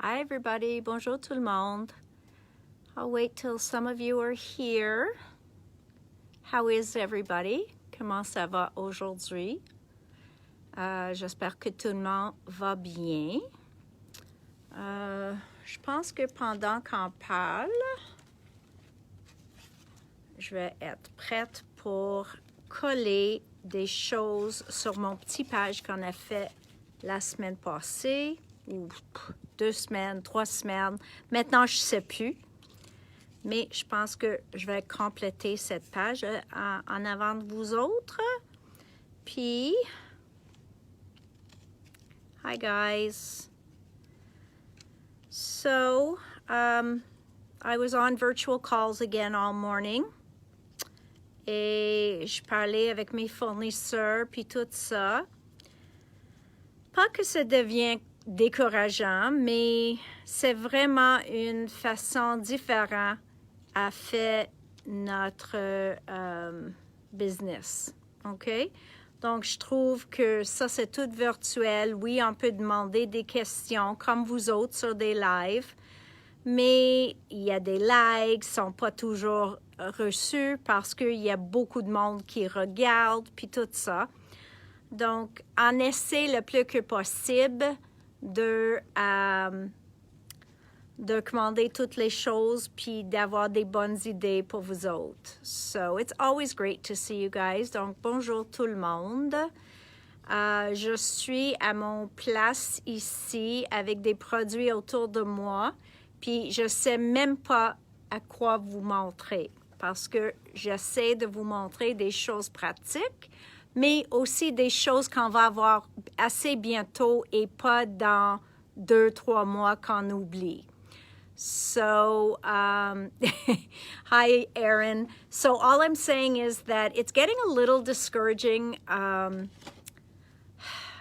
Hi everybody, bonjour tout le monde. I'll wait till some of you are here. How is everybody? Comment ça va aujourd'hui? J'espère que tout le monde va bien. Je pense que pendant qu'on parle, je vais être prête pour coller des choses sur mon petit page qu'on a fait la semaine passée, ou 2 semaines, 3 semaines. Maintenant, je ne sais plus. Mais je pense que je vais compléter cette page en avant de vous autres. Puis, hi guys. So, I was on virtual calls again all morning. Et je parlais avec mes fournisseurs, puis tout ça. Pas que ça devient décourageant, mais c'est vraiment une façon différente à faire notre business. OK? Donc, je trouve que ça, c'est tout virtuel. Oui, on peut demander des questions comme vous autres sur des lives, mais il y a des likes, ne sont pas toujours reçus parce qu'il y a beaucoup de monde qui regarde, puis tout ça. Donc, on essaie le plus que possible de commander toutes les choses puis d'avoir des bonnes idées pour vous autres. So, it's always great to see you guys. Donc, bonjour tout le monde. Je suis à mon place ici avec des produits autour de moi. Puis, je ne sais même pas à quoi vous montrer parce que j'essaie de vous montrer des choses pratiques, mais aussi des choses qu'on va avoir assez bientôt et pas dans 2-3 mois qu'on oublie. So, hi, Erin. So all I'm saying is that it's getting a little discouraging. I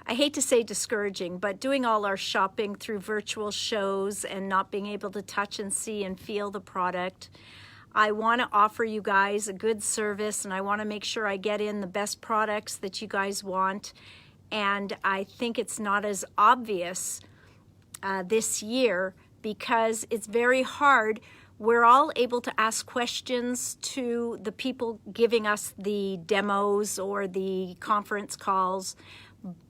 hate to say discouraging, but doing all our shopping through virtual shows and not being able to touch and see and feel the product. I want to offer you guys a good service, and I want to make sure I get in the best products that you guys want. And I think it's not as obvious this year because it's very hard. We're all able to ask questions to the people giving us the demos or the conference calls,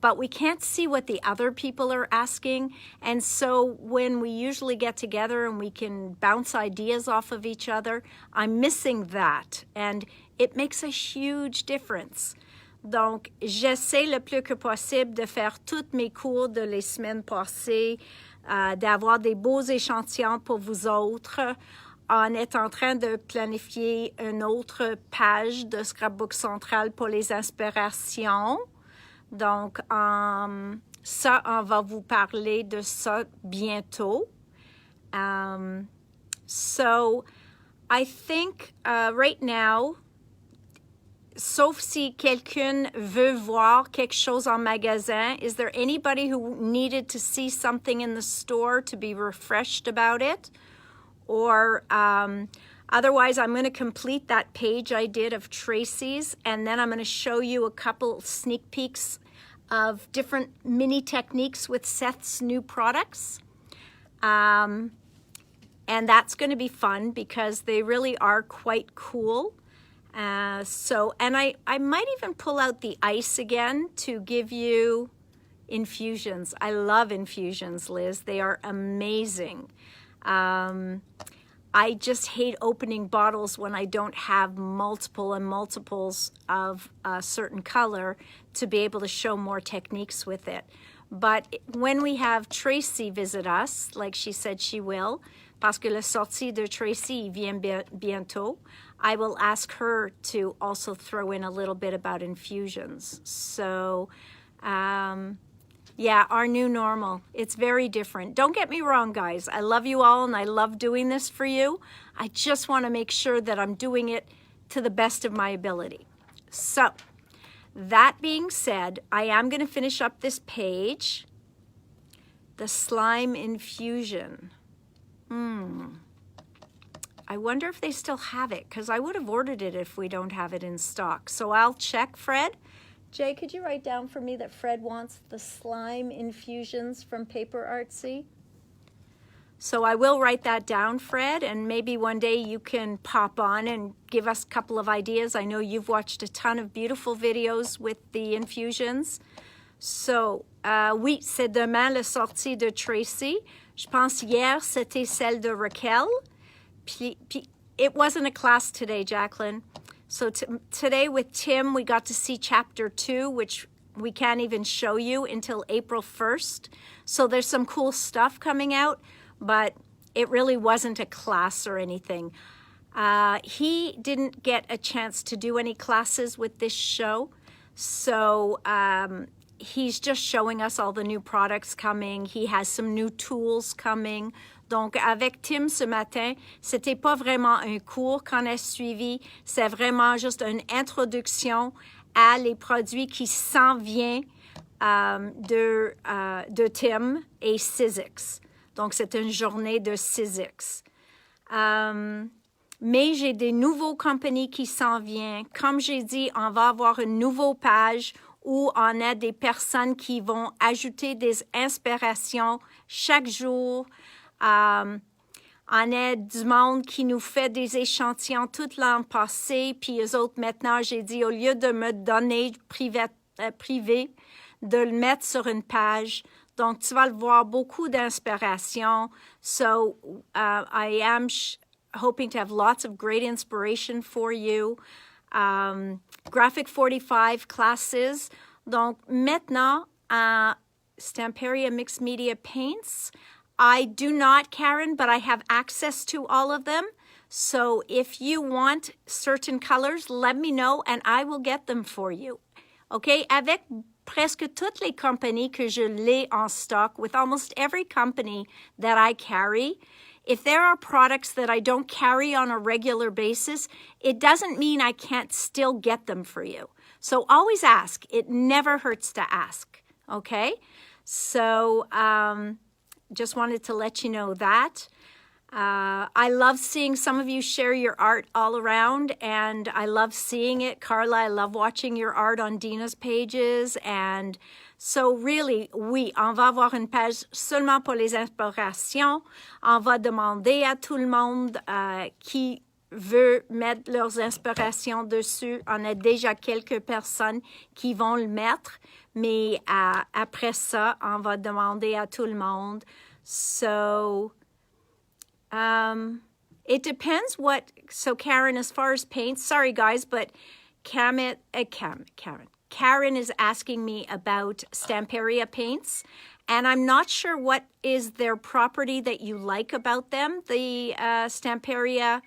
but we can't see what the other people are asking. And so when we usually get together and we can bounce ideas off of each other, I'm missing that. And it makes a huge difference. Donc, j'essaie le plus que possible de faire toutes mes cours de les semaines passées, d'avoir des beaux échantillons pour vous autres. On est en train de planifier une autre page de Scrapbook Central pour les inspirations. Donc, ça, on va vous parler de ça bientôt. So, I think right now, sauf si quelqu'un veut voir quelque chose en magasin, is there anybody who needed to see something in the store to be refreshed about it? Or otherwise, I'm going to complete that page I did of Tracy's, and then I'm going to show you a couple sneak peeks of different mini techniques with Seth's new products. And that's going to be fun because they really are quite cool. And I might even pull out the ice again to give you infusions. I love infusions, Liz. They are amazing. I just hate opening bottles when I don't have multiple and multiples of a certain color to be able to show more techniques with it. But when we have Tracy visit us, like she said she will, parce que la sortie de Tracy vient bientôt, I will ask her to also throw in a little bit about infusions. So, yeah, our new normal. It's very different. Don't get me wrong, guys. I love you all and I love doing this for you. I just want to make sure that I'm doing it to the best of my ability. So, that being said, I am going to finish up this page. The slime infusion. I wonder if they still have it, because I would have ordered it if we don't have it in stock. So I'll check, Fred. Jay, could you write down for me that Fred wants the slime infusions from Paper Artsy? So I will write that down, Fred, and maybe one day you can pop on and give us a couple of ideas. I know you've watched a ton of beautiful videos with the infusions. So, oui, c'est demain la sortie de Tracy. Je pense hier, c'était celle de Raquel. Puis, it wasn't a class today, Jacqueline. So today with Tim, we got to see chapter 2, which we can't even show you until April 1st. So there's some cool stuff coming out, but it really wasn't a class or anything. He didn't get a chance to do any classes with this show. So he's just showing us all the new products coming. He has some new tools coming. Donc, avec Tim ce matin, c'était pas vraiment un cours qu'on a suivi. C'est vraiment juste une introduction à les produits qui s'en viennent de Tim et Sizzix. Donc, c'est une journée de Sizzix. Mais j'ai des nouveaux compagnies qui s'en viennent. Comme j'ai dit, on va avoir une nouvelle page où on a des personnes qui vont ajouter des inspirations chaque jour. On a du monde qui nous fait des échantillons tout l'an passé, puis eux autres, maintenant, j'ai dit, au lieu de me donner privé, de le mettre sur une page. Donc, tu vas le voir, beaucoup d'inspiration. So, I am hoping to have lots of great inspiration for you. Graphic 45 classes. Donc, maintenant, Stamperia Mixed Media Paints. I do not, Karen, but I have access to all of them. So if you want certain colors, let me know and I will get them for you. Okay? Avec presque toutes les compagnies que je l'ai en stock, with almost every company that I carry, if there are products that I don't carry on a regular basis, it doesn't mean I can't still get them for you. So always ask. It never hurts to ask. Okay? So, just wanted to let you know that. I love seeing some of you share your art all around, and I love seeing it. Carla, I love watching your art on Dina's pages. And so really, oui, on va avoir une page seulement pour les inspirations. On va demander à tout le monde qui veut mettre leurs inspirations dessus. On a déjà quelques personnes qui vont le mettre, mais après ça, on va demander à tout le monde. So, it depends what, so Karen, as far as paints, sorry guys, but Karen is asking me about Stamperia paints, and I'm not sure what is their property that you like about them, the Stamperia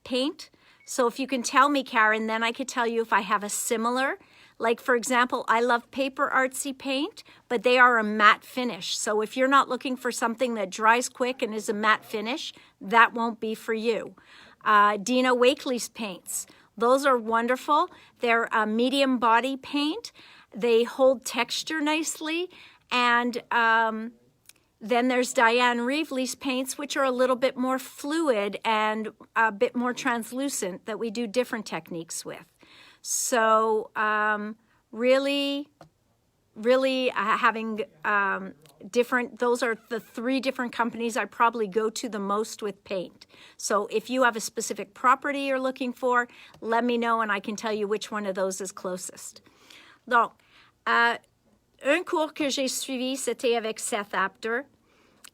paint. So if you can tell me, Karen, then I could tell you if I have a similar. Like, for example, I love Paper Artsy paint, but they are a matte finish. So if you're not looking for something that dries quick and is a matte finish, that won't be for you. Dina Wakely's paints, those are wonderful. They're a medium body paint. They hold texture nicely. And then there's Diane Reevely's paints, which are a little bit more fluid and a bit more translucent, that we do different techniques with. So really having different, those are the 3 different companies I probably go to the most with paint. So if you have a specific property you're looking for, let me know and I can tell you which one of those is closest. Donc, un cours que j'ai suivi, c'était avec Seth Apter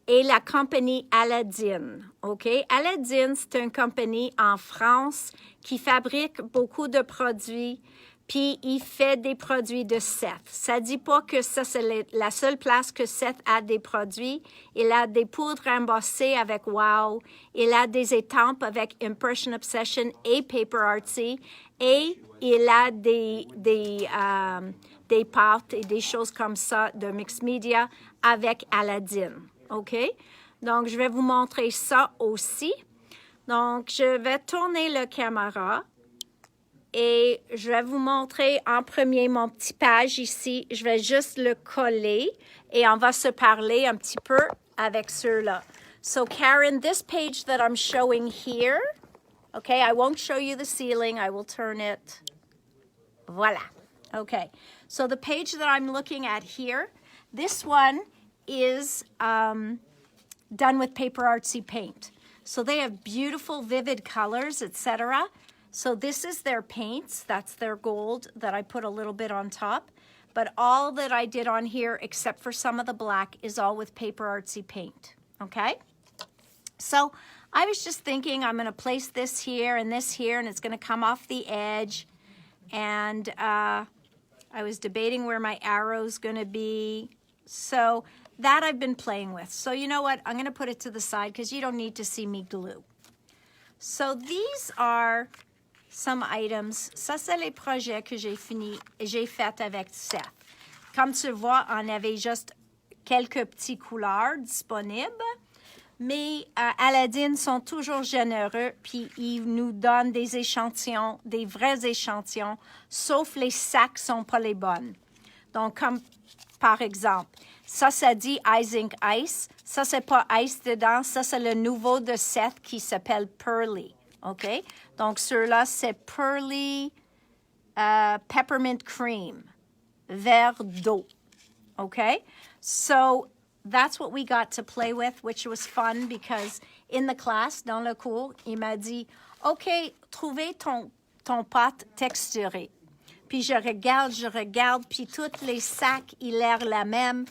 et la compagnie Aladdin. OK? Aladdin, c'est une compagnie en France qui fabrique beaucoup de produits, puis il fait des produits de Seth. Ça ne dit pas que ça, c'est la seule place que Seth a des produits. Il a des poudres embossées avec Wow. Il a des étampes avec Impression Obsession et Paper Artsy. Et il a des pâtes et des choses comme ça de Mixed Media avec Aladdin. OK? Donc, je vais vous montrer ça aussi. Donc, je vais tourner la caméra et je vais vous montrer en premier mon petit page ici. Je vais juste le coller et on va se parler un petit peu avec ceux-là. So, Karen, this page that I'm showing here, okay, I won't show you the ceiling. I will turn it. Voilà. Okay. So, the page that I'm looking at here, this one is done with paper artsy paint. So they have beautiful, vivid colors, etc. So this is their paints. That's their gold that I put a little bit on top. But all that I did on here, except for some of the black, is all with paper artsy paint, okay? So I was just thinking I'm going to place this here, and it's going to come off the edge. And I was debating where my arrow's going to be. So that I've been playing with. So you know what? I'm going to put it to the side because you don't need to see me glue. So these are some items. Ça, c'est les projets que j'ai fait avec Seth. Comme tu vois, on avait juste quelques petits couleurs disponibles. Mais Aladdin sont toujours généreux, puis ils nous donnent des échantillons, des vrais échantillons, sauf les sacs ne sont pas les bonnes. Donc, comme par exemple, ça dit Icing Ice. Ça, c'est pas Ice dedans. Ça, c'est le nouveau de Seth qui s'appelle Pearly. OK? Donc, ceux-là, c'est Pearly Peppermint Cream. Verre d'eau. OK? So, that's what we got to play with, which was fun because in the class, dans le cours, il m'a dit, OK, trouvez ton pâte texturée. Puis je regarde, puis tous les sacs, ils l'air la même.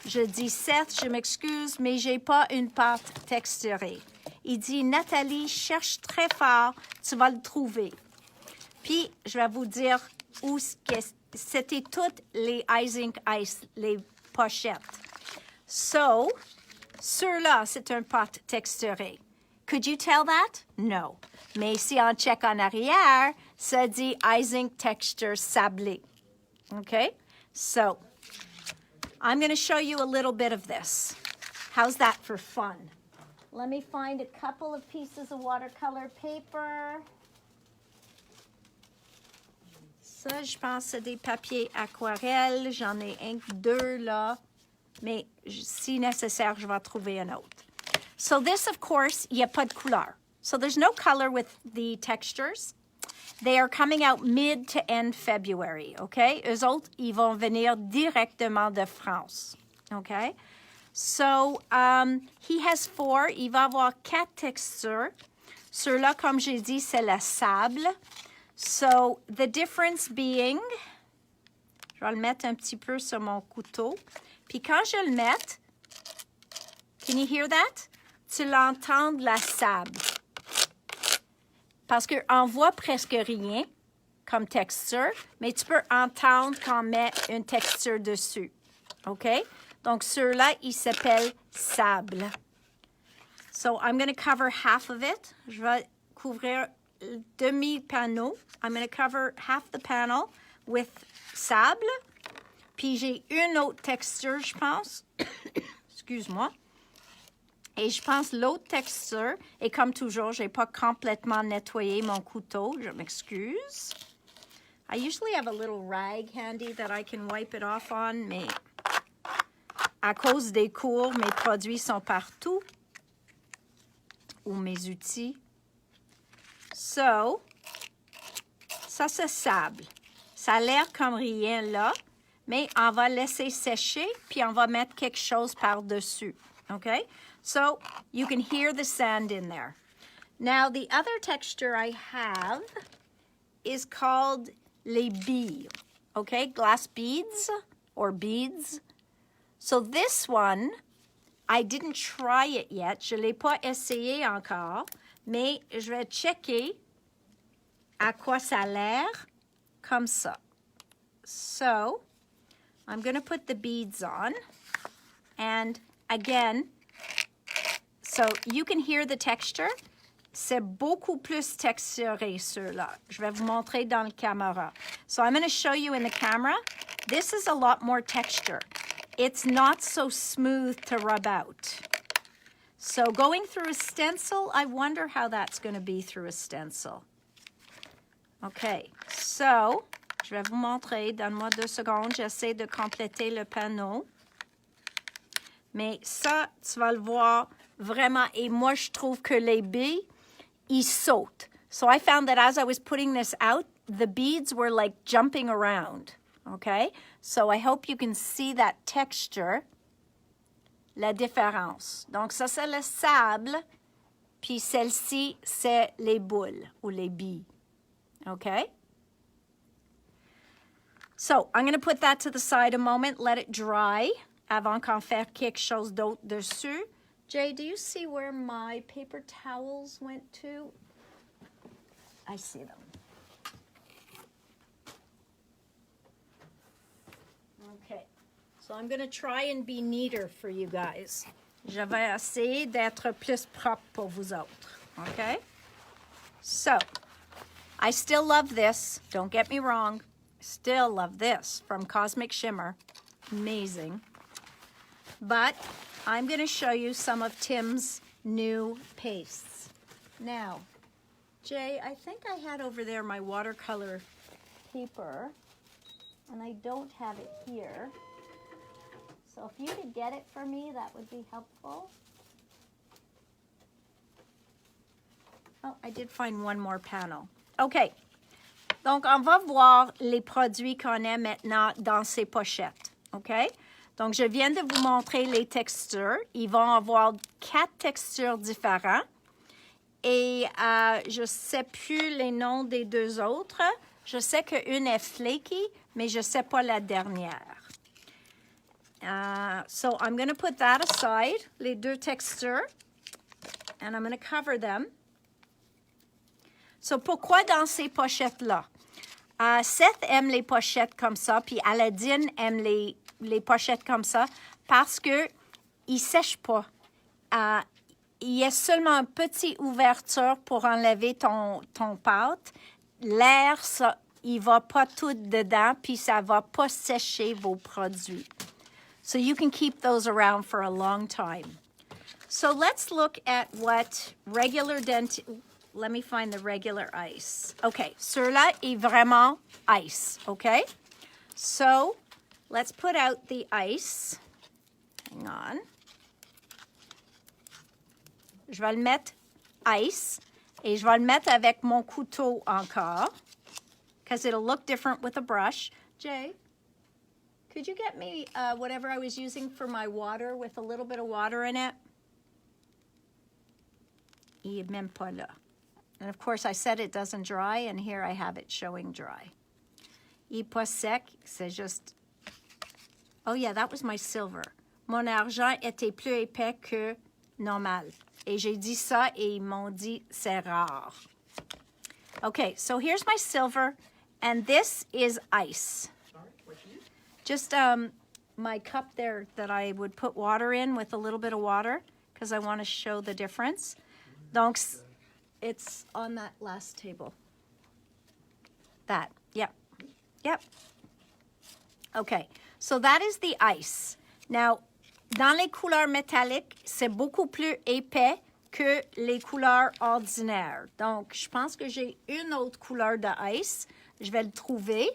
Je dis, Seth, je m'excuse, mais j'ai pas une pâte texturée. Il dit, Nathalie, cherche très fort, tu vas le trouver. Puis, je vais vous dire où c'était toutes les Icing Ice, les pochettes. So, ceux-là, c'est un pâte texturé. Could you tell that? No. Mais si on check en arrière, ça dit Icing Texture Sablé. Okay? So, I'm going to show you a little bit of this. How's that for fun? Let me find a couple of pieces of watercolor paper. Ça, je pense, c'est des papiers aquarelles. J'en ai deux là. Mais si nécessaire, je vais trouver un autre. So this, of course, il n'y a pas de couleur. So there's no color with the textures. They are coming out mid to end February, okay? Eux autres, ils vont venir directement de France, okay? So he has 4. Il va avoir 4 textures. Ceux-là, comme j'ai dit, c'est la sable. So the difference being, je vais le mettre un petit peu sur mon couteau. Puis quand je le mette, can you hear that? Tu l'entends de la sable. Parce qu'on voit presque rien comme texture, mais tu peux entendre quand on met une texture dessus. OK? Donc, ceux-là, ils s'appellent sable. So, I'm going to cover half of it. Je vais couvrir demi-panneau. I'm going to cover half the panel with sable. Puis j'ai une autre texture, je pense. Excuse-moi. Et je pense l'autre texture, et comme toujours, je n'ai pas complètement nettoyé mon couteau. Je m'excuse. I usually have a little rag handy that I can wipe it off on, mais à cause des cours, mes produits sont partout. Ou mes outils. So, ça c'est sable. Ça a l'air comme rien là. Mais on va laisser sécher, puis on va mettre quelque chose par-dessus, okay? So, you can hear the sand in there. Now, the other texture I have is called les billes, okay? Glass beads or beads. So, this one, I didn't try it yet. Je ne l'ai pas essayé encore, mais je vais checker à quoi ça a l'air comme ça. So, I'm going to put the beads on, and again, so you can hear the texture. C'est beaucoup plus texturé, ceux-là. Je vais vous montrer dans le caméra. So I'm going to show you in the camera. This is a lot more texture. It's not so smooth to rub out. So going through a stencil, I wonder how that's going to be through a stencil. Okay, so je vais vous montrer. Donne-moi 2 secondes. J'essaie de compléter le panneau. Mais ça, tu vas le voir vraiment. Et moi, je trouve que les billes, ils sautent. So I found that as I was putting this out, the beads were like jumping around. Okay? So I hope you can see that texture. la différence. Donc, ça, c'est le sable. Puis celle-ci, c'est les boules ou les billes. Okay? So, I'm going to put that to the side a moment, let it dry, avant qu'en faire quelque chose d'autre dessus. Jay, do you see where my paper towels went to? I see them. Okay. So I'm going to try and be neater for you guys. Je vais essayer d'être plus propre pour vous autres. Okay? So, I still love this. Don't get me wrong. Still love this from Cosmic Shimmer. Amazing. But I'm going to show you some of Tim's new pastes. Now, Jay, I think I had over there my watercolor paper, and I don't have it here. So if you could get it for me, that would be helpful. Oh, I did find one more panel. OK. Donc, on va voir les produits qu'on a maintenant dans ces pochettes. OK? Donc, je viens de vous montrer les textures. Ils vont avoir 4 textures différentes. Et je ne sais plus les noms des 2 autres. Je sais qu'une est flaky, mais je ne sais pas la dernière. So I'm going to put that aside, les 2 textures, and I'm going to cover them. So pourquoi dans ces pochettes-là? Seth aime les pochettes comme ça, puis Aladdin aime les pochettes comme ça, parce qu'ils ne sèchent pas. Il y a seulement une petite ouverture pour enlever ton pâte. L'air, il ne va pas tout dedans, puis ça ne va pas sécher vos produits. So you can keep those around for a long time. So let's look at what regular let me find the regular ice. Okay, ceux-là est vraiment ice, okay? So let's put out the ice. Hang on. Je vais le mettre ice, et je vais le mettre avec mon couteau encore, because it'll look different with a brush. Jay? Could you get me whatever I was using for my water with a little bit of water in it? Il n'est même pas là. And of course, I said it doesn't dry, and here I have it showing dry. Il n'est pas sec, c'est juste... Oh yeah, that was my silver. Mon argent était plus épais que normal. Et j'ai dit ça, et ils m'ont dit c'est rare. Okay, so here's my silver, and this is ice. Just my cup there that I would put water in with a little bit of water because I want to show the difference. Donc, it's on that last table. That, yep, yep. Okay, so that is the ice. Now, dans les couleurs métalliques, c'est beaucoup plus épais que les couleurs ordinaires. Donc, je pense que j'ai une autre couleur de ice. Je vais le trouver.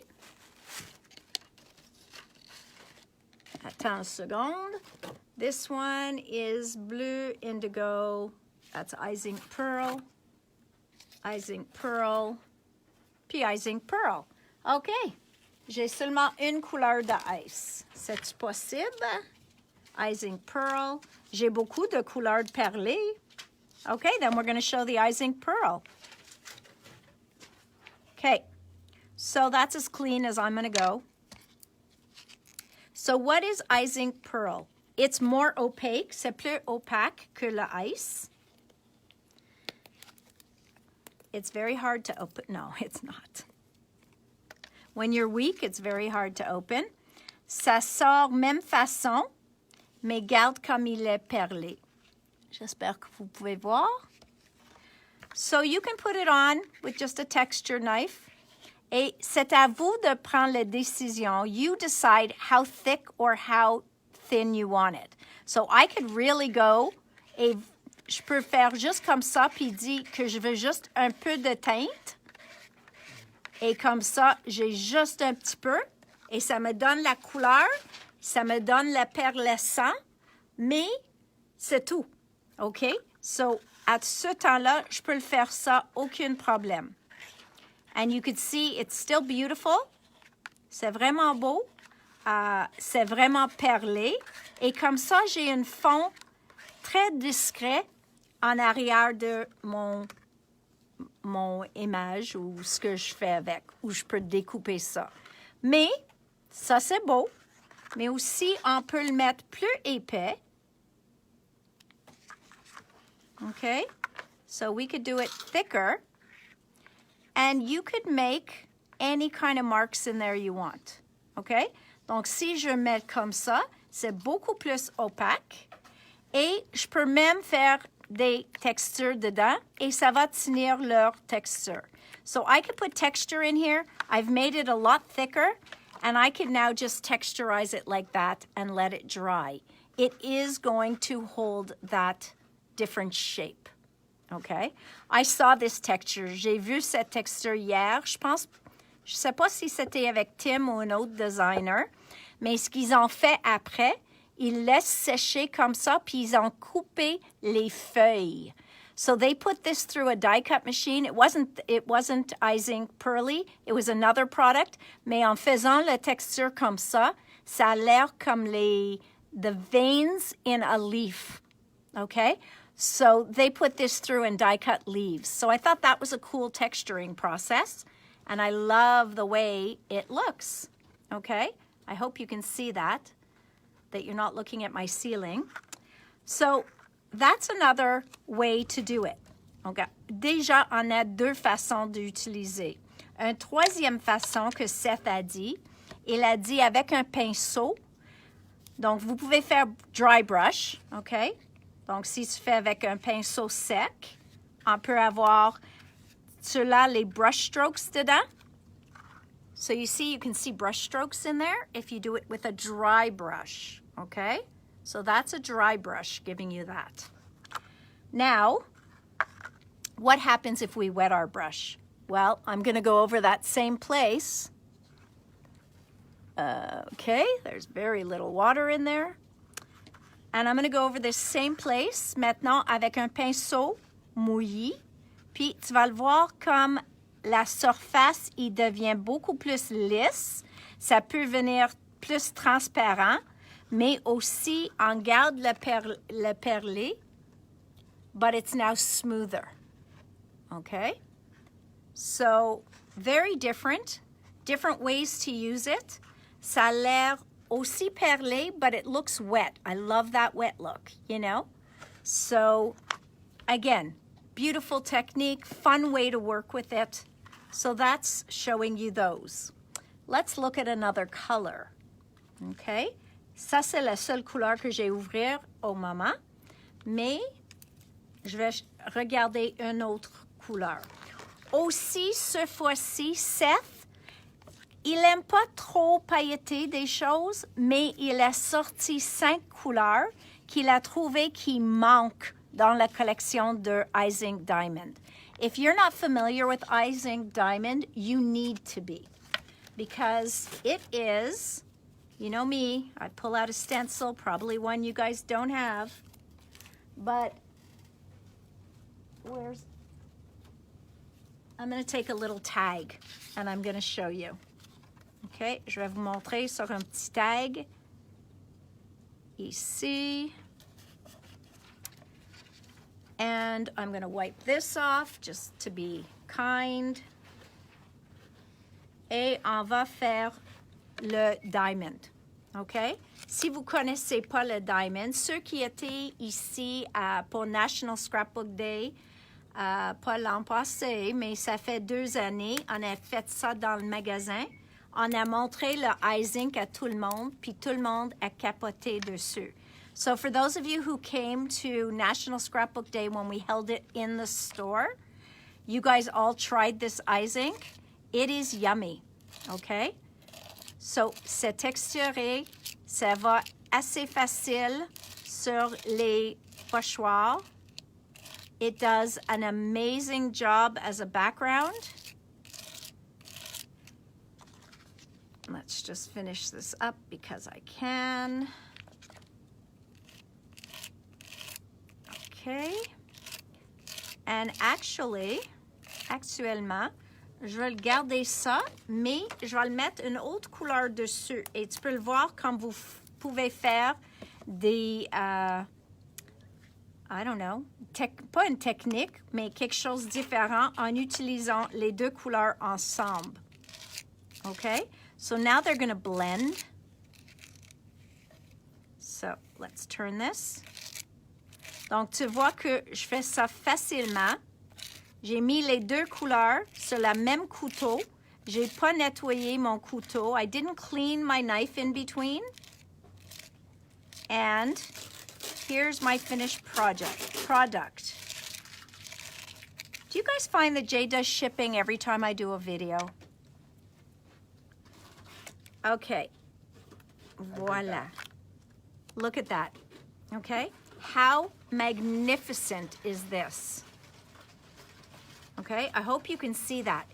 Attends une seconde. This one is blue indigo. That's icing pearl. Icing pearl. Puis icing pearl. OK. J'ai seulement une couleur de ice. C'est-tu possible? Icing pearl. J'ai beaucoup de couleurs de perlées. OK, then we're going to show the icing pearl. OK. So that's as clean as I'm going to go. So what is icing pearl? It's more opaque. C'est plus opaque que le ice. It's very hard to open. No, it's not. When you're weak, it's very hard to open. Ça sort même façon, mais garde comme il est perlé. J'espère que vous pouvez voir. So you can put it on with just a texture knife. Et c'est à vous de prendre la décision. You decide how thick or how thin you want it. So I could really go, et je peux faire juste comme ça, puis dire que je veux juste un peu de teinte. Et comme ça, j'ai juste un petit peu. Et ça me donne la couleur, ça me donne le perlescent, mais c'est tout. OK? So, à ce temps-là, je peux le faire ça, aucun problème. And you can see it's still beautiful. C'est vraiment beau. c'est vraiment perlé. Et comme ça, j'ai un fond très discret en arrière de mon image ou ce que je fais avec, où je peux découper ça. Mais ça, c'est beau. Mais aussi, on peut le mettre plus épais. Okay? So we could do it thicker. And you could make any kind of marks in there you want. Okay? Donc, si je mets comme ça, c'est beaucoup plus opaque. Et je peux même faire des textures dedans et ça va tenir leur texture. So I could put texture in here. I've made it a lot thicker and I can now just texturize it like that and let it dry. It is going to hold that different shape. Okay? I saw this texture. J'ai vu cette texture hier. Je sais pas si c'était avec Tim ou un autre designer, mais ce qu'ils ont fait après, ils laissent sécher comme ça, puis ils ont coupé les feuilles. So they put this through a die cut machine. It wasn't icing pearly. It was another product. Mais en faisant la texture comme ça, ça a l'air comme the veins in a leaf. Okay? So they put this through and die cut leaves. So I thought that was a cool texturing process. And I love the way it looks. Okay? I hope you can see that you're not looking at my ceiling. So that's another way to do it. Okay. Déjà, on a deux façons d'utiliser. Une troisième façon que Seth a dit, il a dit avec un pinceau. Donc, vous pouvez faire dry brush, OK? Donc, si tu fais avec un pinceau sec, on peut avoir ceux-là, les brush strokes dedans. So you can see brush strokes in there if you do it with a dry brush, okay? So that's a dry brush giving you that. Now, what happens if we wet our brush? Well, I'm going to go over that same place. Okay, there's very little water in there. And I'm going to go over this same place maintenant avec un pinceau mouillé. Puis tu vas le voir comme la surface, il devient beaucoup plus lisse. Ça peut venir plus transparent, mais aussi on garde le perlé, but it's now smoother. Okay? So, very different ways to use it. Ça a l'air aussi perlé, but it looks wet. I love that wet look, you know? So, again, beautiful technique, fun way to work with it. So that's showing you those. Let's look at another color. Okay? Ça, c'est la seule couleur que j'ai ouvert au moment. Mais je vais regarder une autre couleur. Aussi, ce fois-ci, Seth, il n'aime pas trop pailleter des choses, mais il a sorti 5 couleurs qu'il a trouvé qui manquent dans la collection de Icing Diamond. If you're not familiar with Icing Diamond, you need to be. Because it is, you know me, I pull out a stencil, probably one you guys don't have. But I'm going to take a little tag and I'm going to show you. Okay, je vais vous montrer sur un petit tag. Ici. And I'm going to wipe this off just to be kind. Et on va faire le diamond. OK? Si vous ne connaissez pas le diamond, ceux qui étaient ici pour National Scrapbook Day, pas l'an passé, mais ça fait 2 années, on a fait ça dans le magasin. On a montré le icing à tout le monde, puis tout le monde a capoté dessus. So for those of you who came to National Scrapbook Day when we held it in the store, you guys all tried this icing. It is yummy, okay? So c'est texturé, ça va assez facile sur les pochoirs. It does an amazing job as a background. Let's just finish this up because I can. Okay. And actuellement, je vais le garder ça, mais je vais le mettre une autre couleur dessus. Et tu peux le voir comme vous pouvez faire des, I don't know, pas une technique, mais quelque chose de différent en utilisant les deux couleurs ensemble. Okay? So now they're going to blend. So let's turn this. Donc, tu vois que je fais ça facilement. J'ai mis les deux couleurs sur le même couteau. Je n'ai pas nettoyé mon couteau. I didn't clean my knife in between. And here's my finished product. Do you guys find that Jay does shipping every time I do a video? Okay. Voila. Look at that. Okay? How magnificent is this? Okay? I hope you can see that.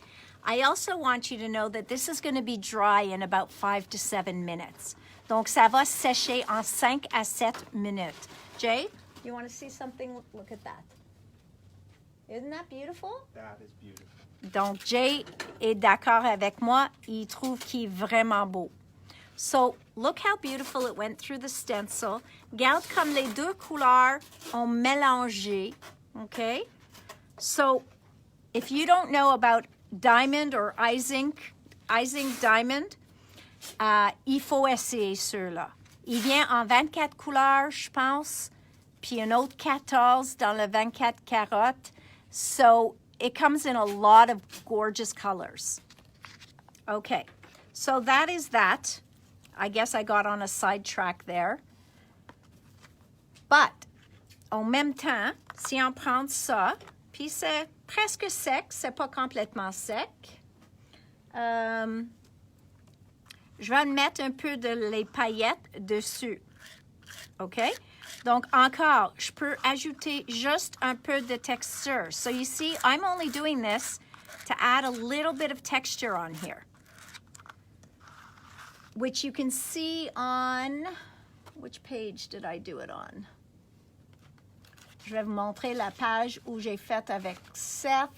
I also want you to know that this is going to be dry in about 5 to 7 minutes. Donc, ça va sécher en 5 à 7 minutes. Jay, you want to see something? Look at that. Isn't that beautiful? That is beautiful. Donc, Jay est d'accord avec moi. Il trouve qu'il est vraiment beau. So, look how beautiful it went through the stencil. Regarde comme les deux couleurs ont mélangé. Okay? So, if you don't know about diamond or icing diamond, il faut essayer ceux-là. Il vient en 24 couleurs, je pense, puis un autre 14 dans le 24 carottes. So, it comes in a lot of gorgeous colors. Okay, so that is that. I guess I got on a sidetrack there. But, en même temps, si on prend ça, puis c'est presque sec, c'est pas complètement sec. Je vais mettre un peu de les paillettes dessus. OK? Donc, encore, je peux ajouter juste un peu de texture. So, you see, I'm only doing this to add a little bit of texture on here, which you can see on, which page did I do it on? Je vais vous montrer la page où j'ai fait avec cette,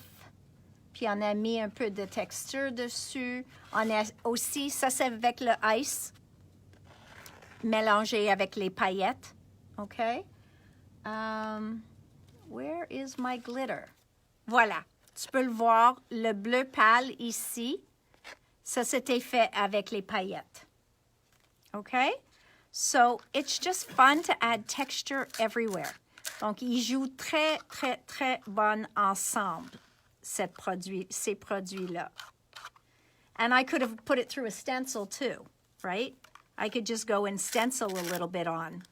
puis on a mis un peu de texture dessus. On a aussi, ça c'est avec le ice, mélangé avec les paillettes. OK? Where is my glitter? Voilà, tu peux le voir, le bleu pâle ici. Ça, c'était fait avec les paillettes. Okay? So, it's just fun to add texture everywhere. Donc, ils jouent très, très, très bon ensemble, ces produits-là. And I could have put it through a stencil too, right? I could just go and stencil a little bit on.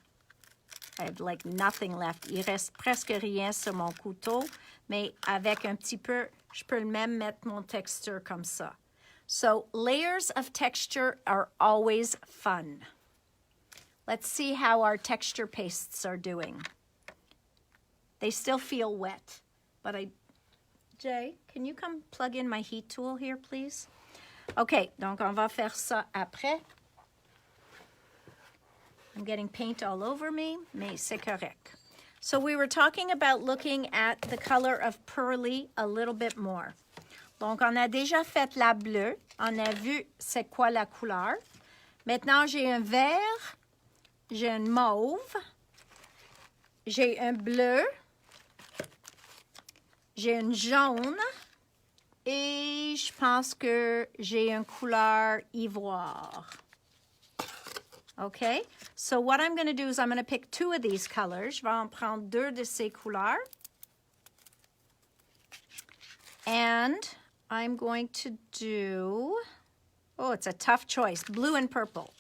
I have like nothing left. Il reste presque rien sur mon couteau, mais avec un petit peu, je peux même mettre mon texture comme ça. So, layers of texture are always fun. Let's see how our texture pastes are doing. They still feel wet, but Jay, can you come plug in my heat tool here, please? OK, donc on va faire ça après. I'm getting paint all over me, mais c'est correct. So we were talking about looking at the color of pearly a little bit more. Donc, on a déjà fait la bleue. On a vu c'est quoi la couleur. Maintenant, j'ai un vert, j'ai un mauve, j'ai un bleu, j'ai un jaune et je pense que j'ai une couleur ivoire. Okay? So, what I'm going to do is I'm going to pick 2 of these colors. Je vais en prendre 2 de ces couleurs. And I'm going to do, oh, it's a tough choice, blue and purple.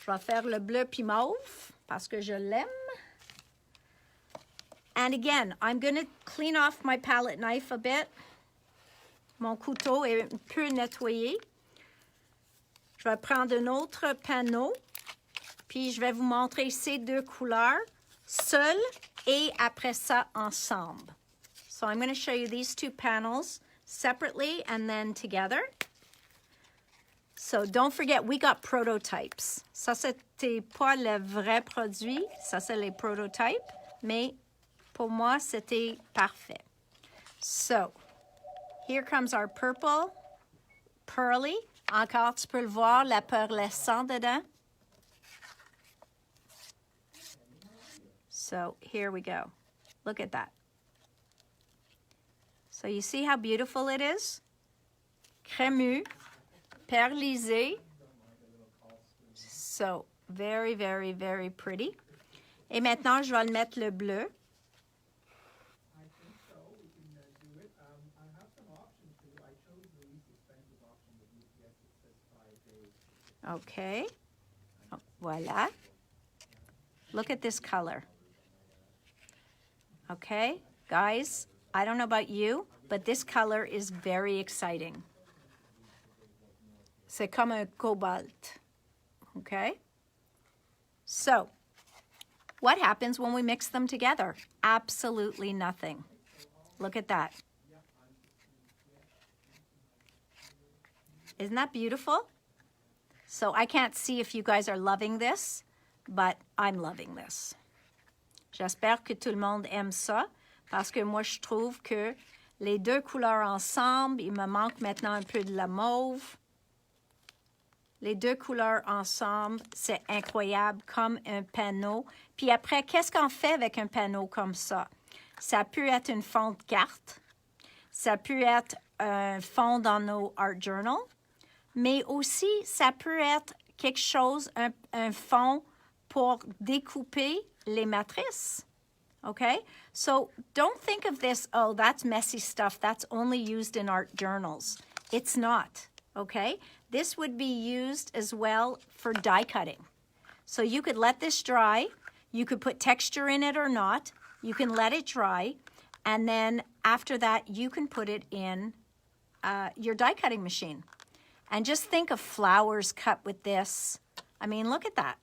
Je vais faire le bleu puis mauve parce que je l'aime. And again, I'm going to clean off my palette knife a bit. Mon couteau est un peu nettoyé. Je vais prendre un autre panneau, puis je vais vous montrer ces 2 couleurs, seules et après ça ensemble. So I'm going to show you these 2 panels separately and then together. So don't forget, we got prototypes. Ça, c'était pas le vrai produit. Ça, c'est les prototypes. Mais pour moi, c'était parfait. So, Here comes our purple, pearly. Encore, tu peux le voir, la pearlescent dedans. So here we go. Look at that. So you see how beautiful it is? Crémeux, perlisé. So very, very, very pretty. Et maintenant, je vais le mettre le bleu. Okay. Oh, voila. Look at this color. Okay, guys, I don't know about you, but this color is very exciting. C'est comme un cobalt. Okay? So, what happens when we mix them together? Absolutely nothing. Look at that. Isn't that beautiful? So I can't see if you guys are loving this, but I'm loving this. J'espère que tout le monde aime ça, parce que moi, je trouve que les deux couleurs ensemble, il me manque maintenant un peu de la mauve. Les deux couleurs ensemble, c'est incroyable, comme un panneau. Puis après, qu'est-ce qu'on fait avec un panneau comme ça? Ça peut être une fond de carte, ça peut être un fond dans nos art journals, mais aussi, ça peut être quelque chose, un fond pour découper les matrices, okay? So don't think of this, oh, that's messy stuff. That's only used in art journals. It's not, okay? This would be used as well for die cutting. So you could let this dry. You could put texture in it or not. You can let it dry. And then after that, you can put it in your die cutting machine. And just think of flowers cut with this. I mean, look at that.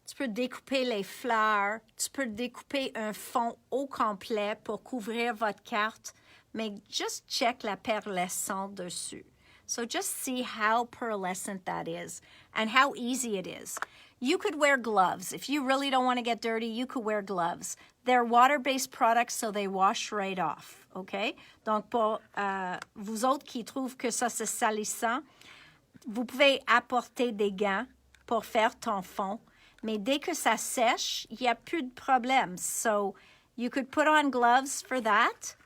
Tu peux découper les fleurs, tu peux découper un fond au complet pour couvrir votre carte, mais just check la pearlescent dessus. So just see how pearlescent that is and how easy it is. You could wear gloves. If you really don't want to get dirty, you could wear gloves. They're water-based products, so they wash right off, okay? Donc, pour vous autres qui trouvent que ça, c'est salissant, vous pouvez apporter des gants pour faire ton fond. Mais dès que ça sèche, il n'y a plus de problème. So you could put on gloves for that.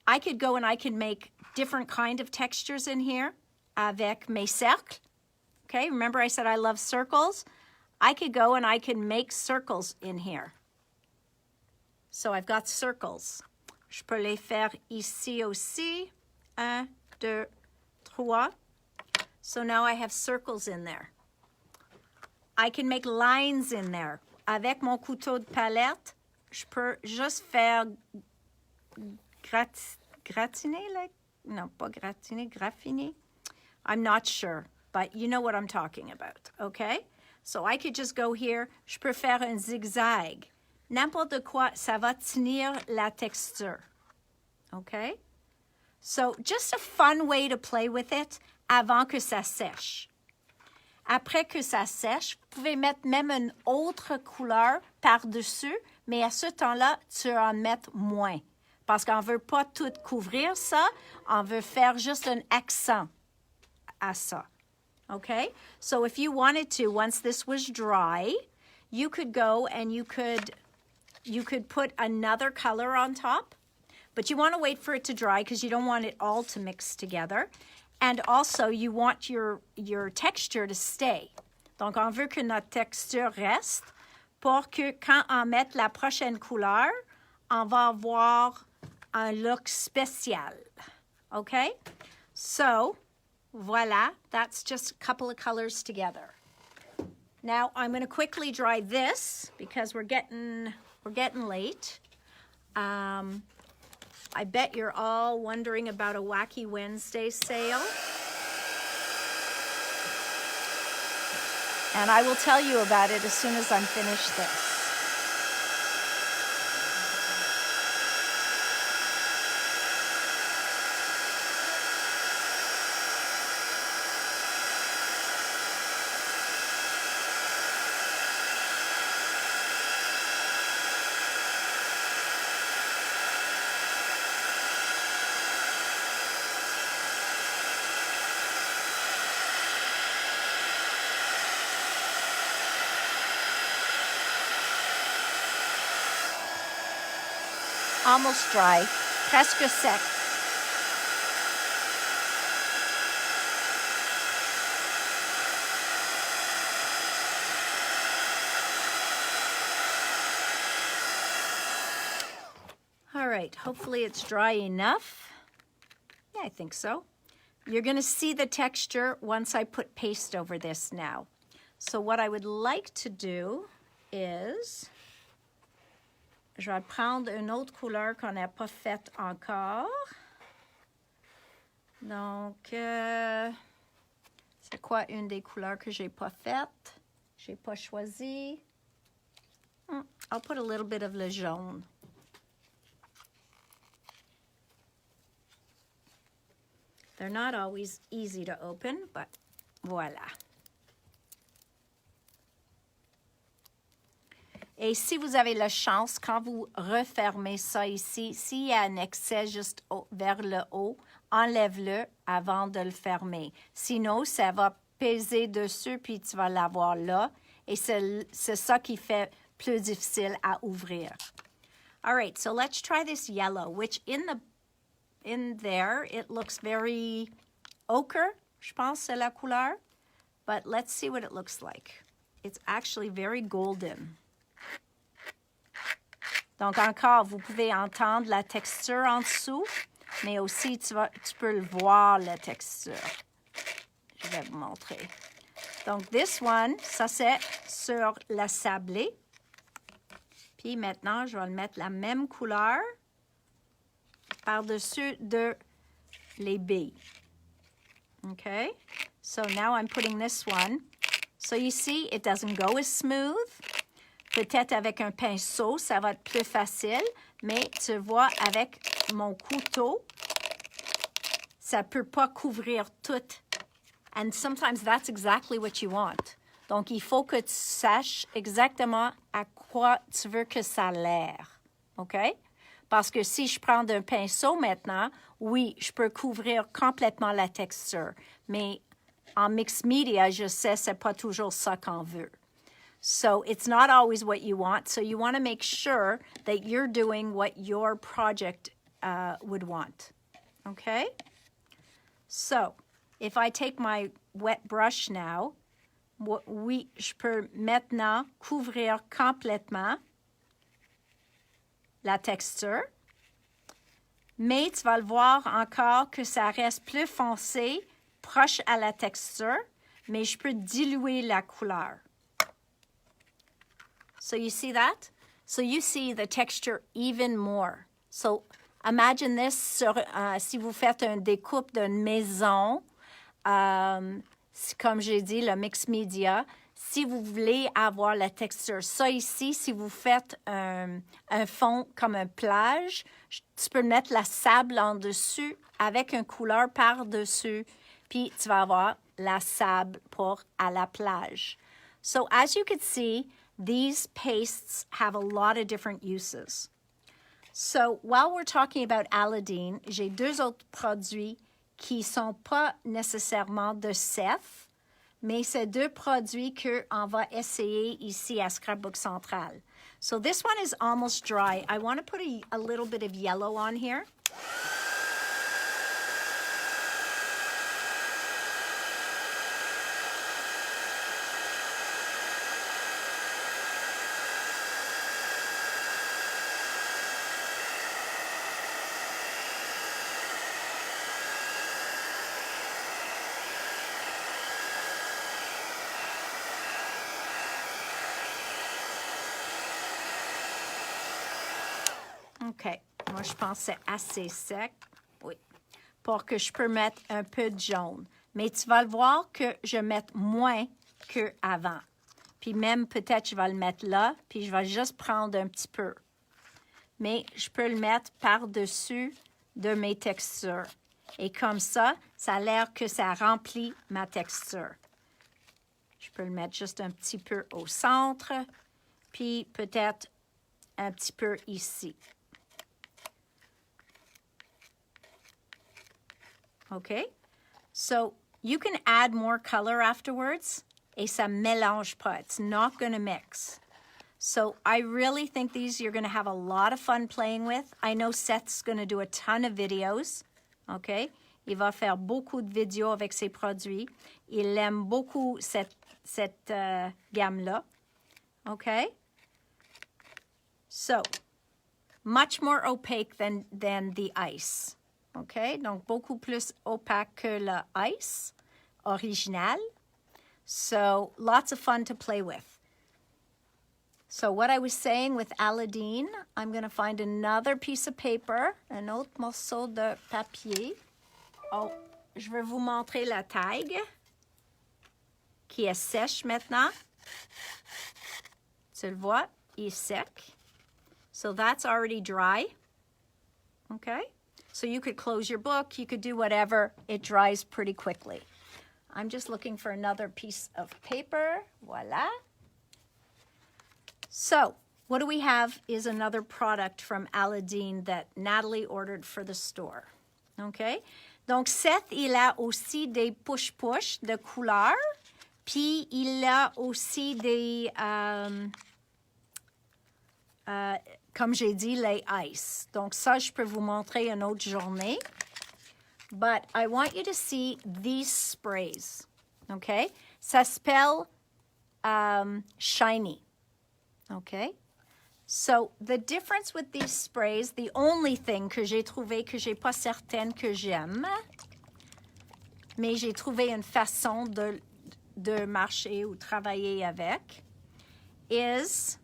I could go and I could make different kind of textures in here avec mes cercles. Okay, remember I said I love circles? I could go and I can make circles in here. So I've got circles. Je peux les faire ici aussi. 1, 2, 3. So now I have circles in there. I can make lines in there. Avec mon couteau de palette, je peux juste faire gratiner, like, no, pas gratiner, graffiner. I'm not sure, but you know what I'm talking about, okay? So I could just go here, je peux faire un zigzag. N'importe quoi, ça va tenir la texture, okay? So just a fun way to play with it avant que ça sèche. Après que ça sèche, vous pouvez mettre même une autre couleur par-dessus, mais à ce temps-là, tu en mets moins. Parce qu'on ne veut pas tout couvrir ça, on veut faire juste un accent à ça. Okay? So if you wanted to, once this was dry, you could go and you could put another color on top, but you want to wait for it to dry because you don't want it all to mix together. And also, you want your texture to stay. Donc, on veut que notre texture reste pour que quand on mette la prochaine couleur, on va avoir un look spécial. Okay? So, voila. That's just a couple of colors together. Now, I'm going to quickly dry this because we're getting late. I bet you're all wondering about a Wacky Wednesday sale. And I will tell you about it as soon as I'm finished this. almost dry, presque sec. All right, hopefully it's dry enough. Yeah, I think so. You're going to see the texture once I put paste over this now. So what I would like to do is, je vais prendre une autre couleur qu'on n'a pas faite encore. Donc, c'est quoi une des couleurs que j'ai pas faites? J'ai pas choisi. I'll put a little bit of le jaune. They're not always easy to open, but voilà. Et si vous avez la chance, quand vous refermez ça ici, s'il y a un excès juste vers le haut, enlève-le avant de le fermer. Sinon, ça va peser dessus, puis tu vas l'avoir là. Et c'est ça qui fait plus difficile à ouvrir. All right, so let's try this yellow, which in there, it looks very ochre, je pense c'est la couleur. But let's see what it looks like. It's actually very golden. Donc encore, vous pouvez entendre la texture en dessous, mais aussi tu peux le voir, la texture. Je vais vous montrer. Donc this one, ça c'est sur la sablée. Puis maintenant, je vais le mettre la même couleur par-dessus de les billes. Okay? So now I'm putting this one. So you see, it doesn't go as smooth. Peut-être avec un pinceau, ça va être plus facile, mais tu vois, avec mon couteau, ça ne peut pas couvrir tout. And sometimes that's exactly what you want. Donc, il faut que tu saches exactement à quoi tu veux que ça a l'air. OK? Parce que si je prends un pinceau maintenant, oui, je peux couvrir complètement la texture. Mais en mixed media, je sais, c'est pas toujours ça qu'on veut. So it's not always what you want. So you want to make sure that you're doing what your project would want. Okay? So if I take my wet brush now, oui, je peux maintenant couvrir complètement la texture. Mais tu vas le voir encore que ça reste plus foncé, proche à la texture, mais je peux diluer la couleur. So you see that? So you see the texture even more. So imagine this sur, si vous faites une découpe d'une maison, comme j'ai dit, le mix media, si vous voulez avoir la texture, ça ici, si vous faites un fond comme une plage, tu peux mettre la sable en dessus avec une couleur par-dessus, puis tu vas avoir la sable pour à la plage. So as you can see, these pastes have a lot of different uses. So while we're talking about Aladdin, j'ai deux autres produits qui ne sont pas nécessairement de cette, mais c'est deux produits qu'on va essayer ici à Scrapbook Central. So this one is almost dry. I want to put a little bit of yellow on here. OK. Moi, je pense que c'est assez sec. Oui. Pour que je peux mettre un peu de jaune. Mais tu vas le voir que je vais mettre moins qu'avant. Puis même, peut-être, je vais le mettre là. Puis je vais juste prendre un petit peu. Mais je peux le mettre par-dessus de mes textures. Et comme ça, ça a l'air que ça remplit ma texture. Je peux le mettre juste un petit peu au centre. Puis peut-être un petit peu ici. Okay, so you can add more color afterwards, et ça mélange pas. It's not going to mix. So I really think these you're going to have a lot of fun playing with. I know Seth's going to do a ton of videos. OK? Il va faire beaucoup de vidéos avec ses produits. Il aime beaucoup cette gamme-là. OK? So, much more opaque than the ice. OK? Donc, beaucoup plus opaque que le ice original. So, lots of fun to play with. So, what I was saying with Aladdin, I'm going to find another piece of paper, un autre morceau de papier. Oh, je vais vous montrer la taille qui est sèche maintenant. Tu le vois, il est sec. So that's already dry. Okay? So you could close your book, you could do whatever. It dries pretty quickly. I'm just looking for another piece of paper. Voila. So what do we have is another product from Aladdin that Natalie ordered for the store. Okay? Donc, Seth, il a aussi des push-push de couleur. Puis, il a aussi des, comme j'ai dit, les ice. Donc, ça, je peux vous montrer une autre journée. But I want you to see these sprays. Okay? Ça s'appelle Shiny. Okay? So, the difference with these sprays, the only thing que j'ai trouvé que j'ai pas certaine que j'aime, mais j'ai trouvé une façon de marcher ou travailler avec, is,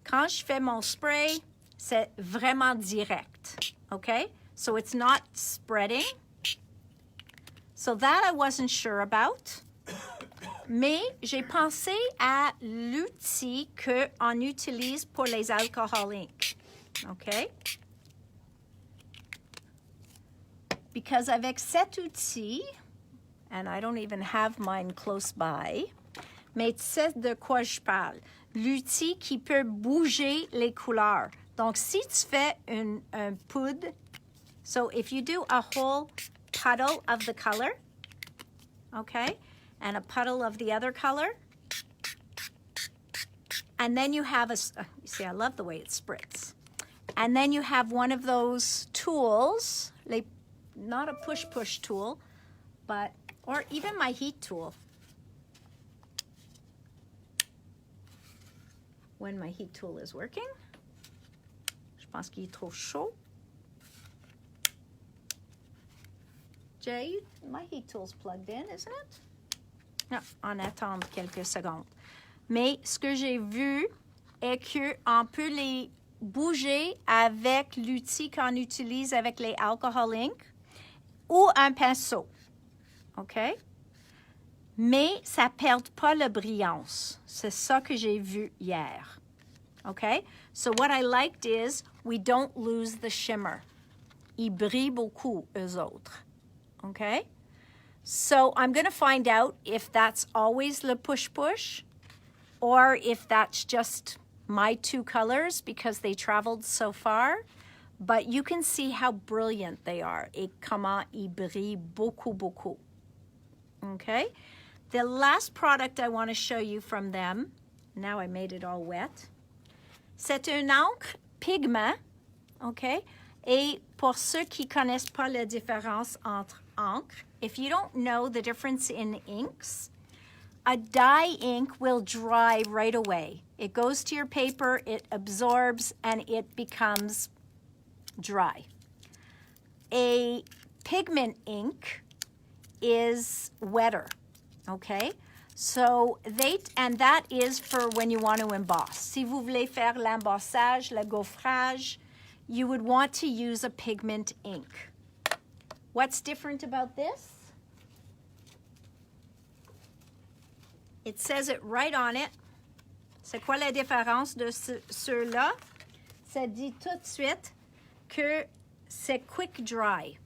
quand je fais mon spray, c'est vraiment direct, okay? So, it's not spreading. So, that I wasn't sure about. Mais j'ai pensé à l'outil qu'on utilise pour les alcooliques. OK? Because avec cet outil, and I don't even have mine close by, mais tu sais de quoi je parle. L'outil qui peut bouger les couleurs. Donc, si tu fais un poudre, so if you do a whole puddle of the color, okay? And a puddle of the other color. And then you have you see, I love the way it spritz. And then you have one of those tools, not a push-push tool, but, or even my heat tool. When my heat tool is working. Je pense qu'il est trop chaud. Jay, my heat tool's plugged in, isn't it? Non, on attend quelques secondes. Mais ce que j'ai vu est qu'on peut les bouger avec l'outil qu'on utilise avec les alcohol ink ou un pinceau. OK? Mais ça ne perd pas la brillance. C'est ça que j'ai vu hier. OK? So what I liked is we don't lose the shimmer. Ils brillent beaucoup, eux autres. OK? So I'm going to find out if that's always le push-push or if that's just my two colors because they traveled so far. But you can see how brilliant they are et comment ils brillent beaucoup, beaucoup. Okay? The last product I want to show you from them, now I made it all wet, c'est une encre pigment, okay? Et pour ceux qui ne connaissent pas la différence entre encre, if you don't know the difference in inks, a dye ink will dry right away. It goes to your paper, it absorbs, and it becomes dry. A pigment ink is wetter, okay? So and that is for when you want to emboss. Si vous voulez faire l'embossage, le gaufrage, you would want to use a pigment ink. What's different about this? It says it right on it. C'est quoi la différence de ceux-là? Ça dit tout de suite que c'est quick dry.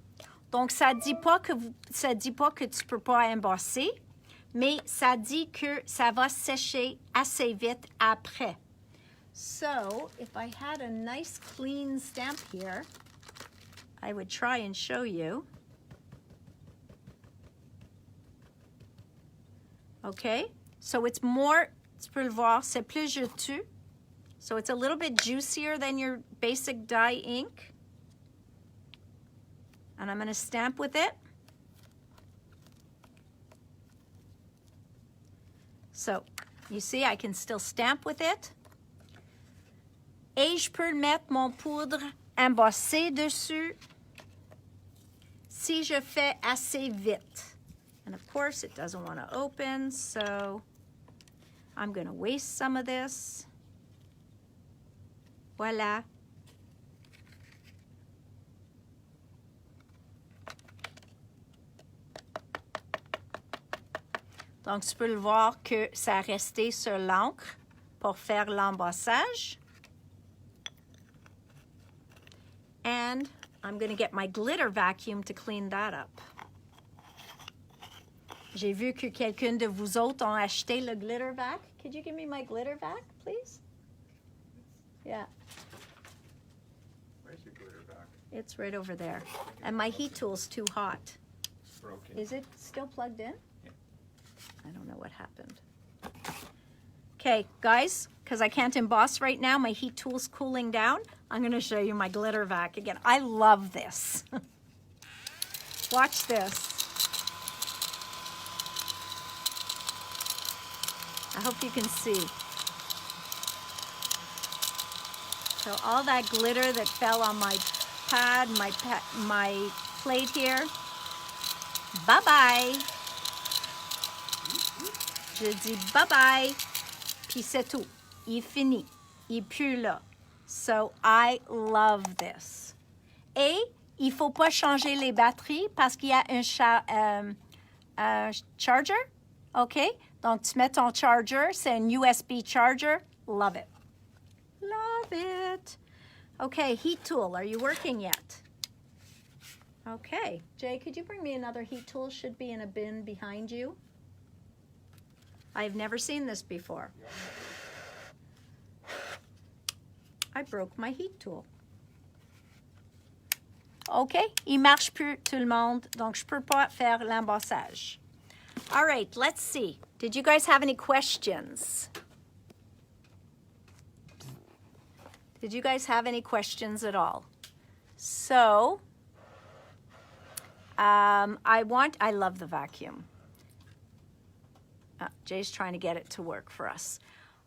Donc, ça dit pas que tu peux pas embosser, mais ça dit que ça va sécher assez vite après. So, if I had a nice clean stamp here, I would try and show you. Okay, so it's more, tu peux le voir, c'est plus juteux. So it's a little bit juicier than your basic dye ink. And I'm going to stamp with it. So, you see, I can still stamp with it. Et je peux mettre mon poudre embossé dessus si je fais assez vite. And of course, it doesn't want to open, so I'm going to waste some of this. Voilà. Donc, tu peux le voir que ça a resté sur l'encre pour faire l'embossage. And I'm going to get my glitter vacuum to clean that up. J'ai vu que quelqu'un de vous autres ont acheté le glitter vac. Could you give me my glitter vac, please? Yeah. Where's your glitter vac? It's right over there. And my heat tool's too hot. Broken. Is it still plugged in? Yeah. I don't know what happened. Okay, guys, because I can't emboss right now, my heat tool's cooling down. I'm going to show you my glitter vac again. I love this. Watch this. I hope you can see. So all that glitter that fell on my pad, my plate here, bye-bye. Je dis bye-bye. Puis c'est tout. Il finit. Il est plus là. So I love this. Et il ne faut pas changer les batteries parce qu'il y a un charger. OK? Donc, tu mets ton charger. C'est un USB charger. Love it. Love it. Okay, heat tool. Are you working yet? Okay. Jay, could you bring me another heat tool? Should be in a bin behind you. I've never seen this before. I broke my heat tool. OK, il marche plus tout le monde, donc je peux pas faire l'embossage. All right, let's see. Did you guys have any questions? Did you guys have any questions at all? So, I love the vacuum. Jay's trying to get it to work for us.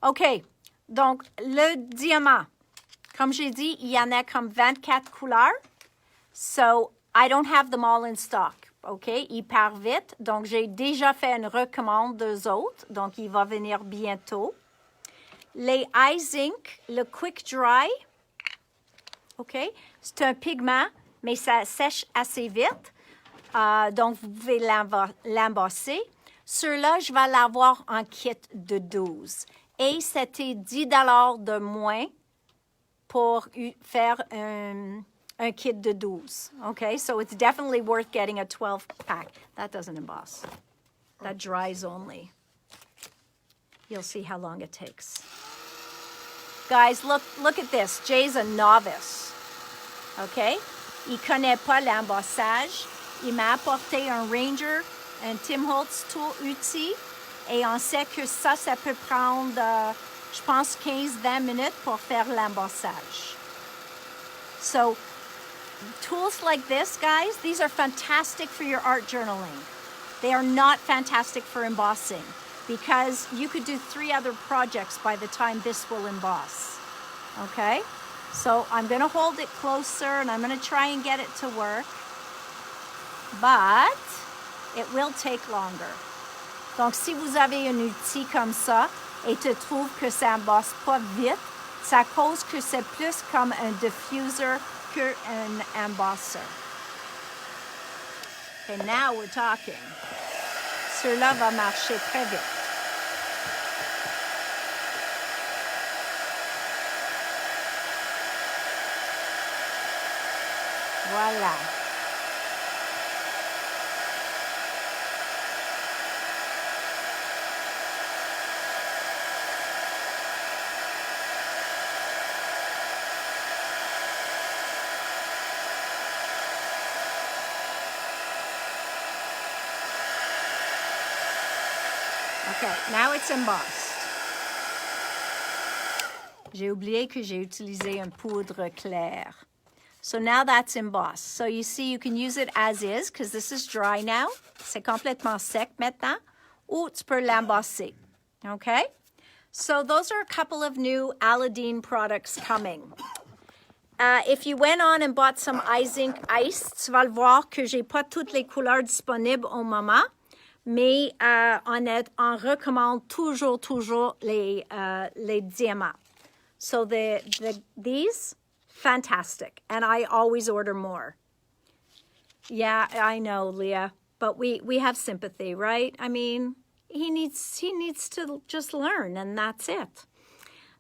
OK, donc le diamant. Comme j'ai dit, il y en a comme 24 couleurs. So, I don't have them all in stock. OK? Il part vite. Donc, j'ai déjà fait une recommande d'eux autres. Donc, il va venir bientôt. Les Ice Ink, le Quick Dry. OK? C'est un pigment, mais ça sèche assez vite. Donc, vous pouvez l'embosser. Ceux-là, je vais l'avoir en kit de 12. Et c'était 10 $ de moins pour faire un kit de 12. Okay, so it's definitely worth getting a 12-pack. That doesn't emboss. That dries only. You'll see how long it takes. Guys, look at this. Jay's a novice. Okay? Il connaît pas l'embossage. Il m'a apporté un Ranger, un Tim Holtz tool outil. Et on sait que ça peut prendre, je pense, 15-20 minutes pour faire l'embossage. So, tools like this, guys, these are fantastic for your art journaling. They are not fantastic for embossing because you could do 3 other projects by the time this will emboss. Okay? So I'm going to hold it closer and I'm going to try and get it to work. But it will take longer. Donc, si vous avez un outil comme ça et tu trouves que ça embosse pas vite, ça cause que c'est plus comme un diffuser qu'un embosser. Okay, now we're talking. Cela va marcher très vite. Voilà. Okay, now it's embossed. J'ai oublié que j'ai utilisé une poudre claire. So now that's embossed. So you see, you can use it as is, because this is dry now. C'est complètement sec maintenant. Ou tu peux l'embosser. Okay? So those are a couple of new Aladdin products coming. If you went on and bought some iZinc Ice, tu vas le voir que j'ai pas toutes les couleurs disponibles au moment, mais on recommande toujours les diamants. So these, fantastic, and I always order more. Yeah, I know, Leah, but we have sympathy, right? I mean, he needs to just learn, and that's it.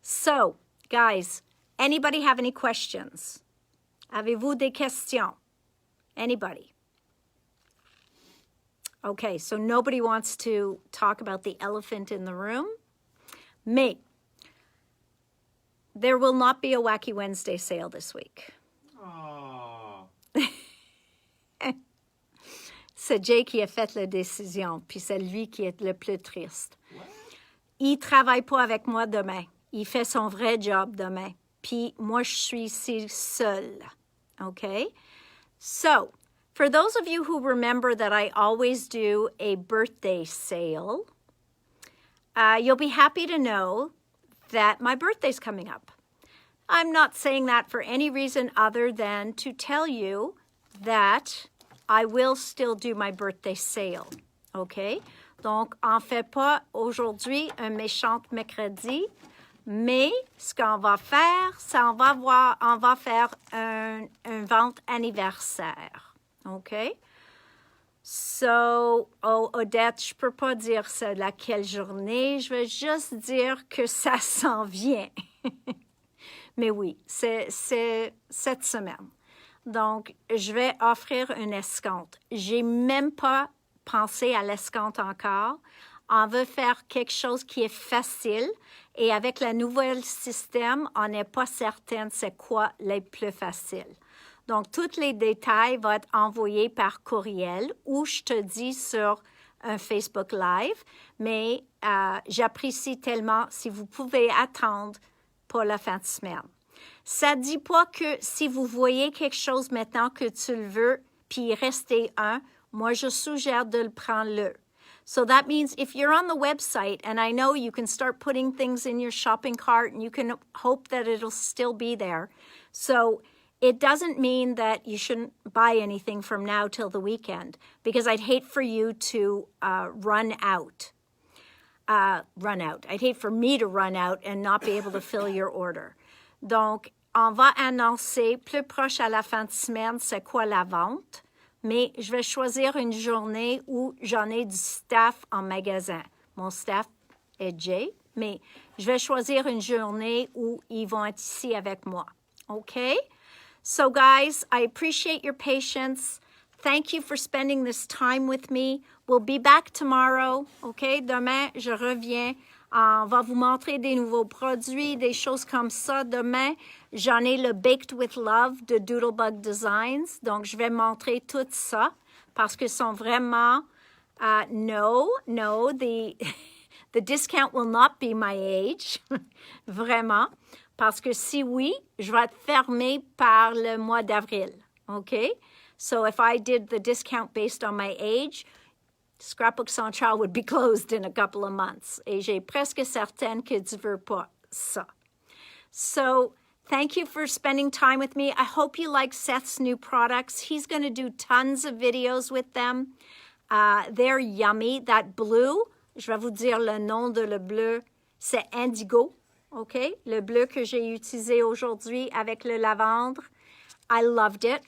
So, guys, anybody have any questions? Avez-vous des questions? Anybody? Okay, so nobody wants to talk about the elephant in the room. Mais, there will not be a Wacky Wednesday sale this week. Oh. C'est Jay qui a fait la décision, puis c'est lui qui est le plus triste. Il travaille pas avec moi demain. Il fait son vrai job demain. Puis moi, je suis ici seule. Okay? So, for those of you who remember that I always do a birthday sale, you'll be happy to know that my birthday's coming up. I'm not saying that for any reason other than to tell you that I will still do my birthday sale. Okay? Donc, on ne fait pas aujourd'hui un méchant mercredi, mais ce qu'on va faire, c'est on va faire un vente anniversaire. OK? So, oh, Odette, je ne peux pas dire c'est laquelle journée, je vais juste dire que ça s'en vient. Mais oui, c'est cette semaine. Donc, je vais offrir une escompte. J'ai même pas pensé à l'escompte encore. On veut faire quelque chose qui est facile. Et avec le nouvel système, on n'est pas certaine c'est quoi les plus faciles. Donc, tous les détails vont être envoyés par courriel ou je te dis sur un Facebook Live. Mais j'apprécie tellement si vous pouvez attendre pour la fin de semaine. Ça ne dit pas que si vous voyez quelque chose maintenant que tu le veux, puis il restait un, moi, je suggère de le prendre. So that means if you're on the website, and I know you can start putting things in your shopping cart, and you can hope that it'll still be there. So it doesn't mean that you shouldn't buy anything from now till the weekend, because I'd hate for you to run out. I'd hate for me to run out and not be able to fill your order. Donc, on va annoncer plus proche à la fin de semaine c'est quoi la vente, mais je vais choisir une journée où j'en ai du staff en magasin. Mon staff est Jay, mais je vais choisir une journée où ils vont être ici avec moi. Okay? So, guys, I appreciate your patience. Thank you for spending this time with me. We'll be back tomorrow. Okay? Demain, je reviens. On va vous montrer des nouveaux produits, des choses comme ça. Demain, j'en ai le Baked with Love de Doodlebug Designs. Donc, je vais montrer tout ça parce qu'ils sont vraiment... no, the discount will not be my age. Vraiment. Parce que si oui, je vais être fermée par le mois d'avril. OK? So, if I did the discount based on my age... Scrapbook Central would be closed in a couple of months. Et j'ai presque certaine que tu veux pas ça. So, thank you for spending time with me. I hope you like Seth's new products. He's going to do tons of videos with them. They're yummy. That blue, je vais vous dire le nom de le bleu, c'est Indigo. OK? Le bleu que j'ai utilisé aujourd'hui avec le lavandre. I loved it.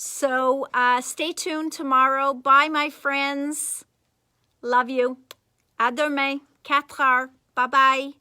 So, stay tuned tomorrow. Bye, my friends. Love you. À demain, 4 heures. Bye-bye.